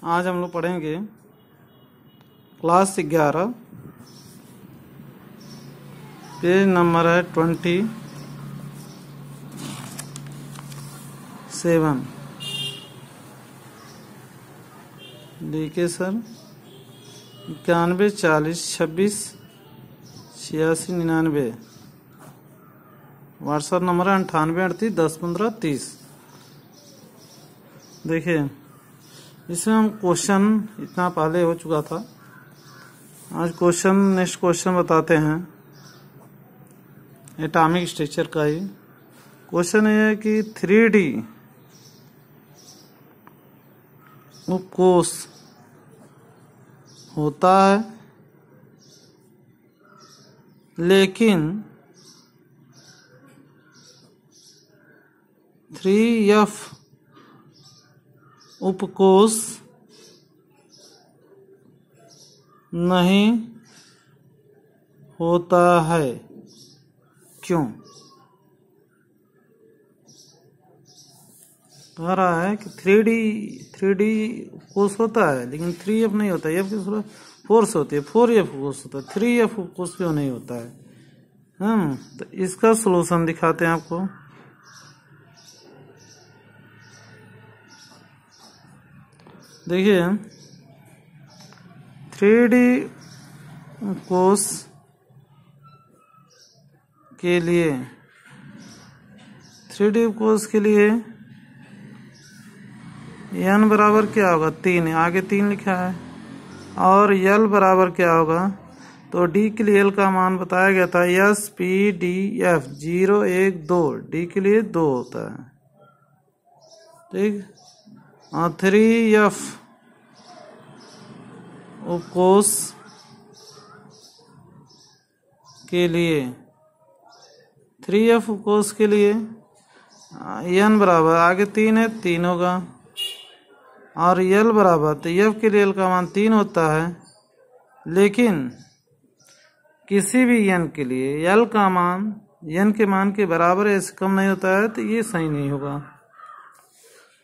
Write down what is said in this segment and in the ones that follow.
आज हम लोग पढ़ेंगे क्लास 11 पेज नंबर है 27। देखिए सर 91 40 26 86 99। व्हाट्सएप नंबर है 98 38 10 15 30। देखिए इसमें हम क्वेश्चन इतना पहले हो चुका था। आज नेक्स्ट क्वेश्चन बताते हैं एटॉमिक स्ट्रक्चर का ही। क्वेश्चन ये है कि 3D उपकोष होता है लेकिन 3F उपकोष नहीं होता है, क्यों? कह रहा है कि 3D उपकोष होता है लेकिन 3F नहीं होता है। F की सूरत 4 से होती है, 4F उपकोष होता है, 3F उपकोष क्यों नहीं होता है? तो इसका सलूशन दिखाते हैं आपको। देखिए 3D उपकोष के लिए 3D उपकोष के लिए n बराबर क्या होगा? 3 है, आगे 3 लिखा है। और L बराबर क्या होगा? तो D के लिए L का मान बताया गया था SPDF 0 1 2। D के लिए 2 होता है, ठीक। और 3F उपकोष के लिए 3F उपकोष के लिए n बराबर आगे 3 है, 3 होगा। और L बराबर, तो F के लिए L का मान 3 होता है लेकिन किसी भी n के लिए L का मान n के मान के बराबर है, इससे कम नहीं होता है, तो ये सही नहीं होगा।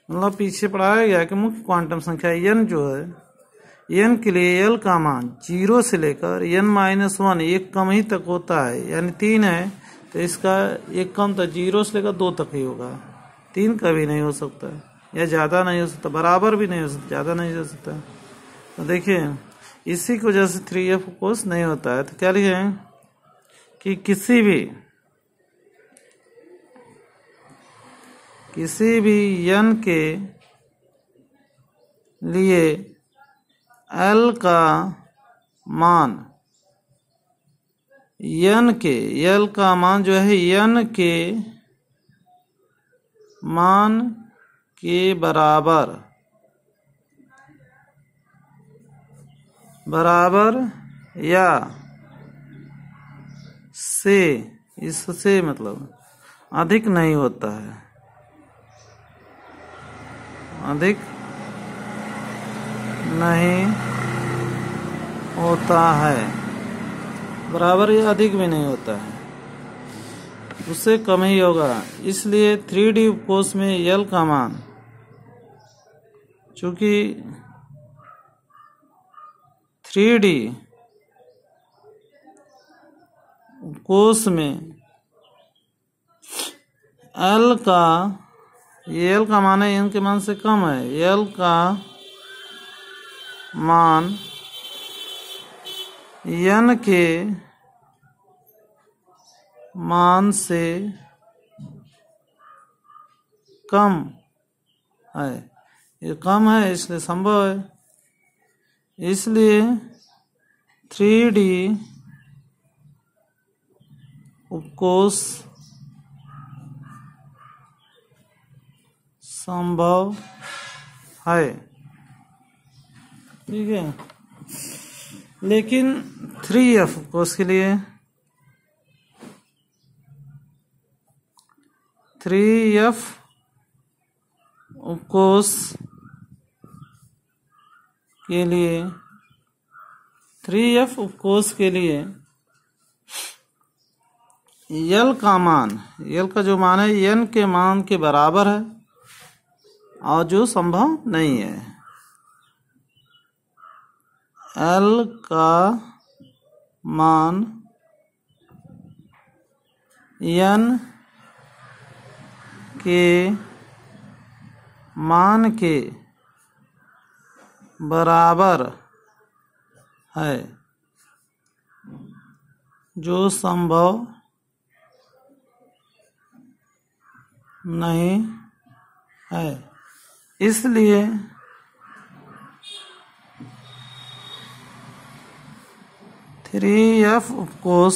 मतलब पीछे पढ़ाया गया कि मुख्य क्वांटम संख्या n जो है, n के लिए L का मान 0 से लेकर n-1 एक कम ही तक होता है। यानी 3 है तो इसका एक कम तो 0 से लेकर 2 तक ही होगा। 3 कभी नहीं हो सकता या ज्यादा नहीं हो सकता, बराबर भी नहीं हो सकता, ज्यादा नहीं हो सकता। तो देखिए इसी की वजह से 3F उपकोष नहीं होता है। तो क्या लिखे कि किसी भी n के लिए L का मान L का मान जो है n के मान के बराबर या से, इससे मतलब अधिक नहीं होता है, अधिक नहीं होता है, बराबर या अधिक भी नहीं होता है, उससे कम ही होगा। इसलिए 3D उपकोष में L का मान, चूंकि 3D उपकोष में L का मान है n के मान से कम है, L का मान n के मान से कम है, ये कम है इसलिए संभव है। इसलिए 3D उपकोष संभव है, ठीक है। लेकिन 3F उपकोष के लिए 3F उपकोष के लिए 3F उपकोष के लिए L का मान, L का जो मान है n के मान के बराबर है और जो संभव नहीं है। L का मान N के मान के बराबर है जो संभव नहीं है, इसलिए थ्री एफ उपकोष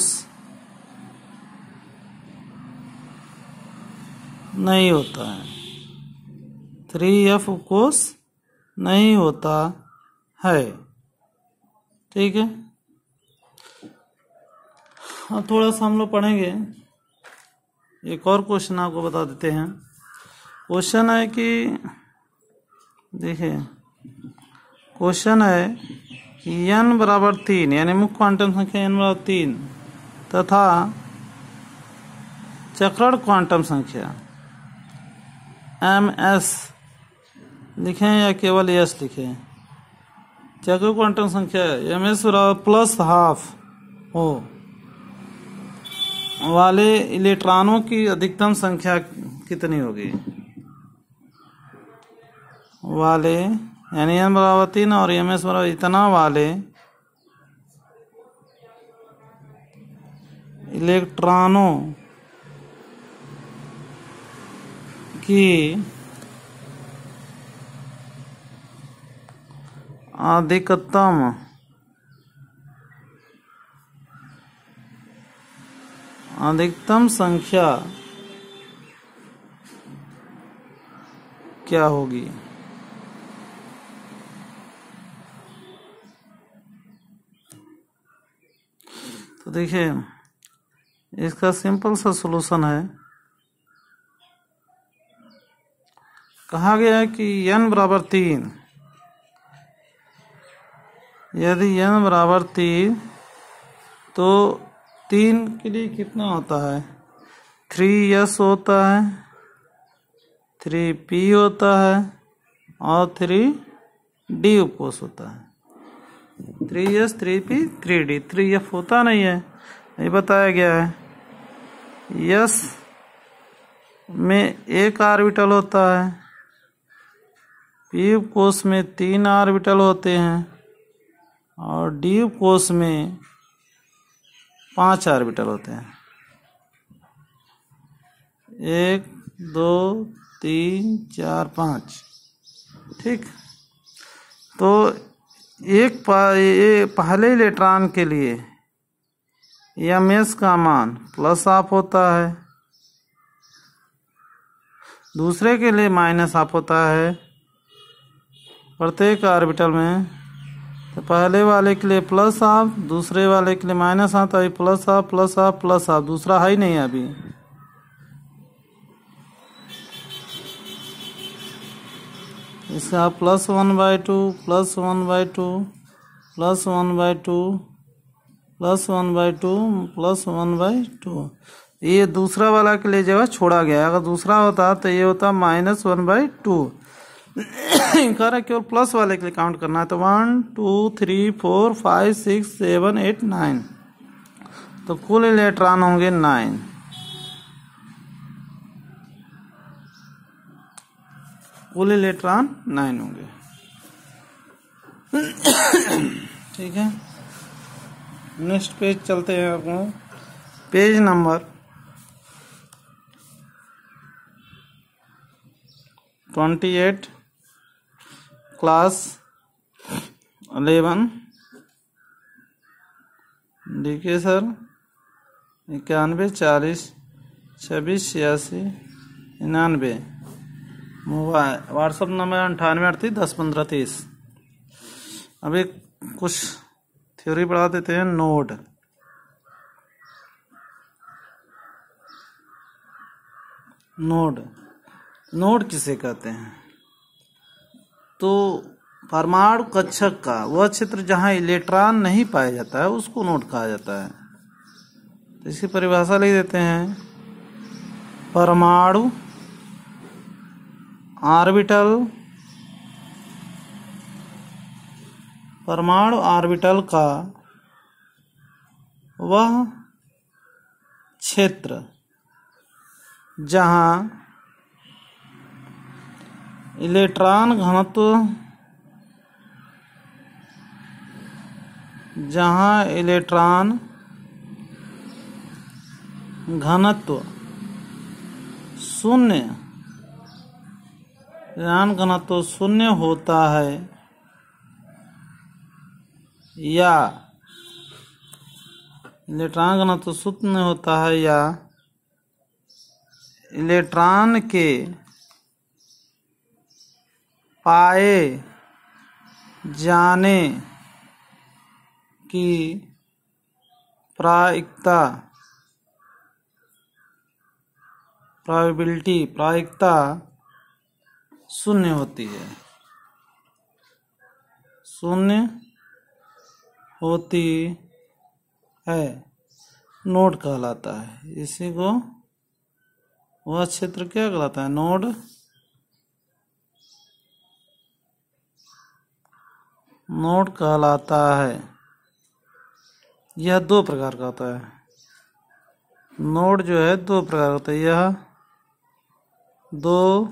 नहीं होता है, 3F उपकोष नहीं होता है। ठीक है, अब थोड़ा सा हम लोग पढ़ेंगे। एक और क्वेश्चन आपको बता देते हैं। क्वेश्चन है कि देखिए, क्वेश्चन है कि n बराबर 3 यानी मुख्य क्वांटम संख्या n बराबर 3 तथा चक्रण क्वांटम संख्या ms लिखें या केवल s लिखें। चक्र क्वांटम संख्या ms बराबर प्लस हाफ हो वाले इलेक्ट्रॉनों की अधिकतम संख्या कितनी होगी? वाले यानी n बराबर 3 और ms बराबर इतना वाले इलेक्ट्रॉनों की अधिकतम संख्या क्या होगी? तो देखिए, इसका सिंपल सा सॉल्यूशन है। कहा गया है कि n बराबर 3, यदि n बराबर 3 तो 3 के लिए कितना होता है? 3s होता है, 3p होता है और 3d उपकोष होता है। 3s 3p 3d, 3f होता नहीं है, ये बताया गया है। s में एक ऑर्बिटल होता है, p उपकोष में 3 ऑर्बिटल होते हैं और d उपकोष में 5 ऑर्बिटल होते हैं। 1 2 3 4 5। ठीक, तो ये पहले इलेक्ट्रॉन के लिए ms का मान प्लस हाफ होता है, दूसरे के लिए माइनस हाफ होता है प्रत्येक ऑर्बिटल में। तो पहले वाले के लिए प्लस हाफ, दूसरे वाले के लिए माइनस हाफ, तो plus half plus half plus half, दूसरा है ही नहीं अभी। इसका +1/2 +1/2 +1/2 +1/2 +1/2। ये दूसरा वाला के लिए जगह छोड़ा गया। अगर दूसरा होता तो ये होता -1/2। कह रहा केवल प्लस वाले के लिए काउंट करना है। तो 1 2 3 4 5 6 7 8 9, तो कुल इलेक्ट्रॉन होंगे 9। कुल इलेक्ट्रॉन 9 होंगे। ठीक है, नेक्स्ट पेज चलते हैं। आपको page number 28 class 11 DK sir 91 40 26 86 99। Mobile WhatsApp number 98 38 10 15 30। अभी कुछ थ्योरी पढ़ा देते हैं। नोड किसे कहते हैं? तो परमाणु कक्षक का वह क्षेत्र जहां इलेक्ट्रॉन नहीं पाया जाता है उसको नोड कहा जाता है। तो इसकी परिभाषा लिख देते हैं। परमाणु ऑर्बिटल परमाणु ऑर्बिटल का वह क्षेत्र जहाँ इलेक्ट्रॉन घनत्व शून्य होता है या इलेक्ट्रॉन घनत्व शून्य होता है या इलेक्ट्रॉन के पाए जाने की प्रायिकता शून्य होती है, नोड कहलाता है। इसी को वह क्षेत्र क्या कहलाता है? नोड कहलाता है। यह दो प्रकार का होता है। नोड जो है दो प्रकार का होता है। यह दो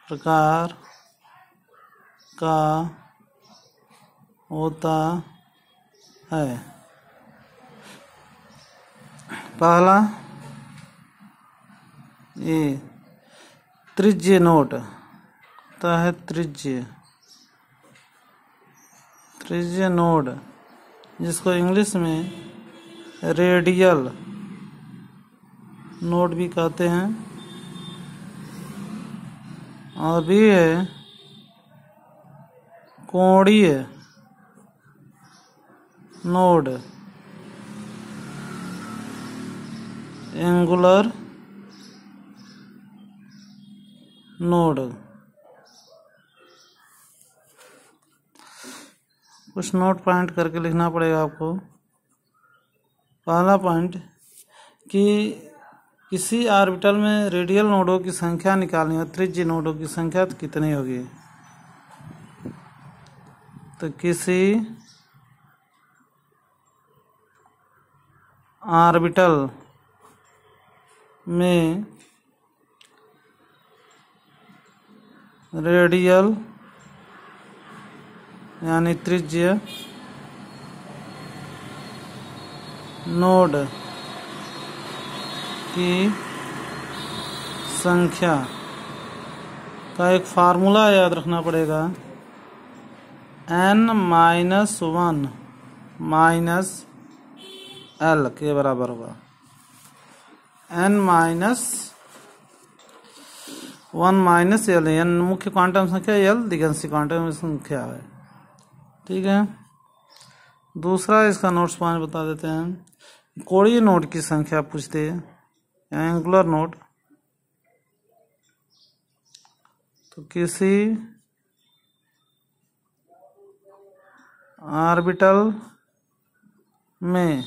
प्रकार का होता है। पहला ये त्रिज्य नोड होता है। त्रिज्य नोड जिसको इंग्लिश में रेडियल नोड भी कहते हैं, और भी है कोणीय नोड, एंगुलर नोड। कुछ नोट पॉइंट करके लिखना पड़ेगा आपको। पहला पॉइंट कि किसी ऑर्बिटल में रेडियल नोडों की संख्या निकालनी हो, त्रिज्य नोडों की संख्या तो कितनी होगी? तो किसी ऑर्बिटल में रेडियल यानी त्रिज्य नोड की संख्या का एक फार्मूला याद रखना पड़ेगा। n-1 माइनस l के बराबर होगा। n-1 माइनस l, n मुख्य क्वांटम संख्या, l दिगंशी क्वांटम संख्या है। ठीक है। दूसरा इसका नोट्स पॉइंट बता देते हैं। कोणीय नोड की संख्या पूछते हैं, एंगुलर नोड। तो किसी ऑर्बिटल में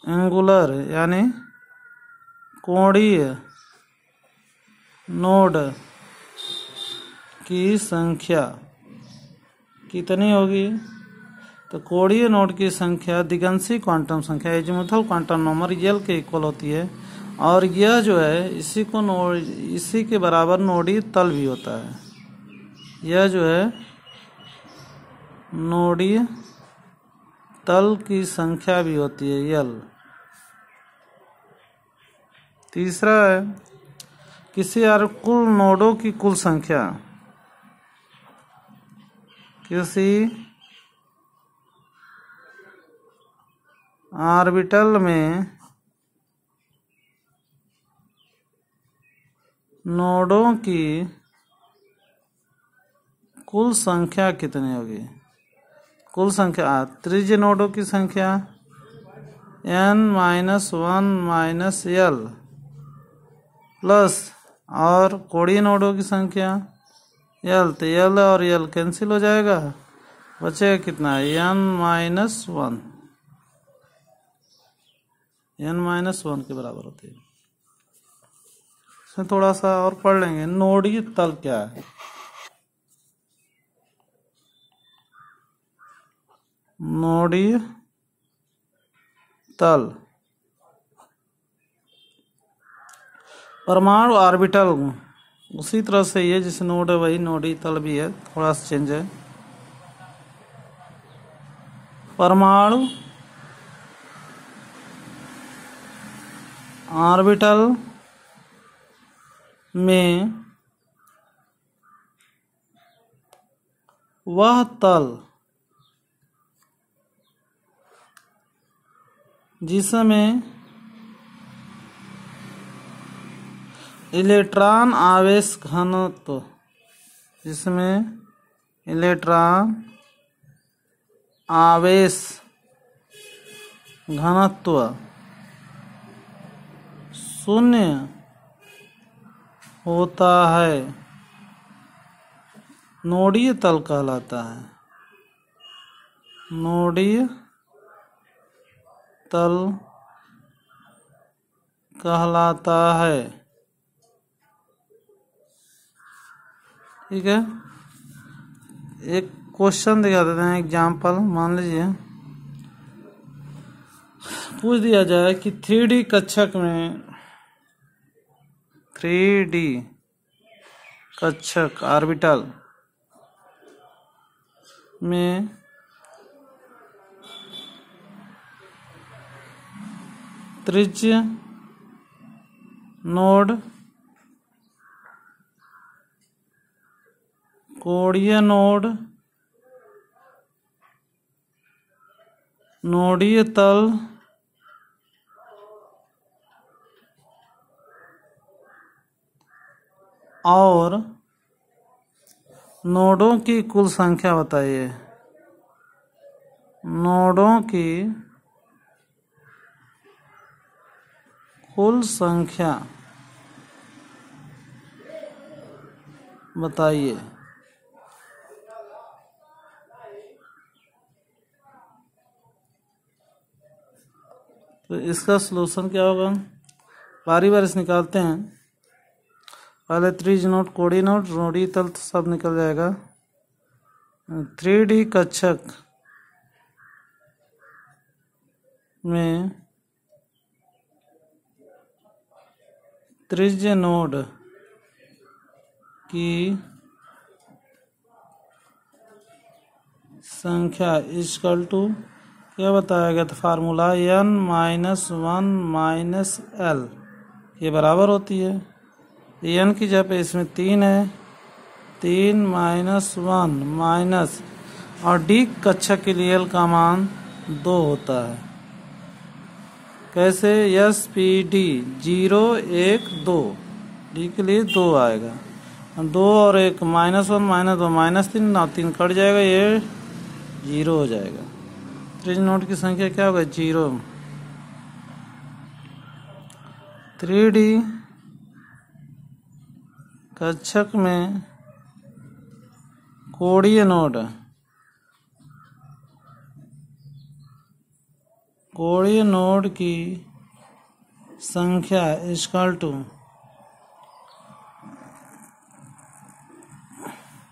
एंगुलर यानी कोणीय नोड की संख्या कितनी होगी? तो कोणीय नोड की संख्या दिगंशी क्वांटम संख्या, एजीमुथल क्वांटम नंबर यल के इक्वल होती है। और यह जो है इसी के बराबर नोडीय तल भी होता है। यह जो है नोडीय तल की संख्या भी होती है, यल। तीसरा है किसी कुल नोडों की कुल संख्या, किसी ऑर्बिटल में नोडों की कुल संख्या कितनी होगी? कुल संख्या त्रिज्य नोडों की संख्या n-1 माइनस l प्लस और कोणीय नोडों की संख्या l। तो l और l कैंसिल हो जाएगा, बचेगा कितना? n-1 के बराबर होती है। इसमें थोड़ा सा और पढ़ लेंगे। नोडीय तल क्या है? नोडीय तल परमाणु ऑर्बिटल उसी तरह से ये जिसे नोड है वही नोडीय तल भी है, थोड़ा सा चेंज है। परमाणु ऑर्बिटल में वह तल जिसमें इलेक्ट्रॉन आवेश घनत्व, जिसमें इलेक्ट्रॉन आवेश घनत्व शून्य होता है, नोडीय तल कहलाता है। नोडीय तल कहलाता है। ठीक है, एक क्वेश्चन दिखा देते हैं, एग्जाम्पल। मान लीजिए पूछ दिया जाए कि 3D कक्षक में, 3D कक्षक ऑर्बिटल में त्रिज्य नोड, कोणीय नोड, नोडीय तल और नोडों की कुल संख्या बताइए। नोडों की कुल संख्या बताइए। तो इसका सलूशन क्या होगा? बारी बारी से निकालते हैं। पहले त्रिज्य नोड, कोणीय नोड, नोडीय तल तो सब निकल जाएगा। 3D कक्षक में त्रिज्य नोड की संख्या इक्वल टू क्या बताया गया था? फार्मूला n-1 - l के बराबर होती है। n की जगह इसमें 3 है, 3 - 1 माइनस, और डी कक्षक के लिए l का मान 2 होता है। कैसे? SPD 0 1 2, डी के लिए 2 आएगा। 2 और 1 -1 - 2 -3, ना 3 कट जाएगा, ये 0 हो जाएगा। त्रिज्य नोड की संख्या क्या होगा? 0। 3D कक्षक में कोणीय नोड, कोणीय नोड की संख्या इक्वल टू,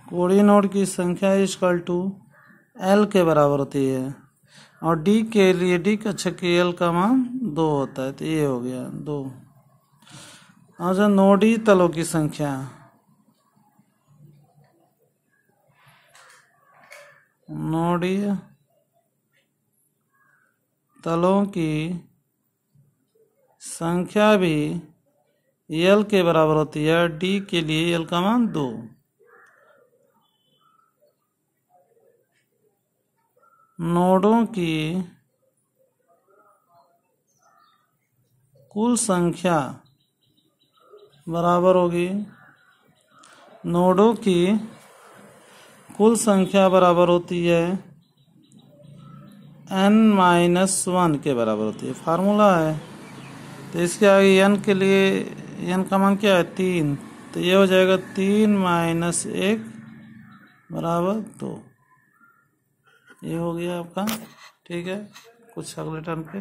कोणीय नोड की संख्या इक्वल टू l के बराबर होती है। और डी के लिए, डी कक्षक के l का मान 2 होता है। तो ये हो गया 2। अच्छा, नोडीय तलों की संख्या, नोडीय तलों की संख्या भी l के बराबर होती है। डी के लिए l का मान 2। नोडों की कुल संख्या बराबर होगी, नोडों की कुल संख्या बराबर होती है n-1 के बराबर होती है। फार्मूला है। तो इसके आगे n के लिए, n का मान क्या है? 3। तो ये हो जाएगा 3 - 1 बराबर 2। ये हो गया आपका। ठीक है, कुछ अगले टर्म पे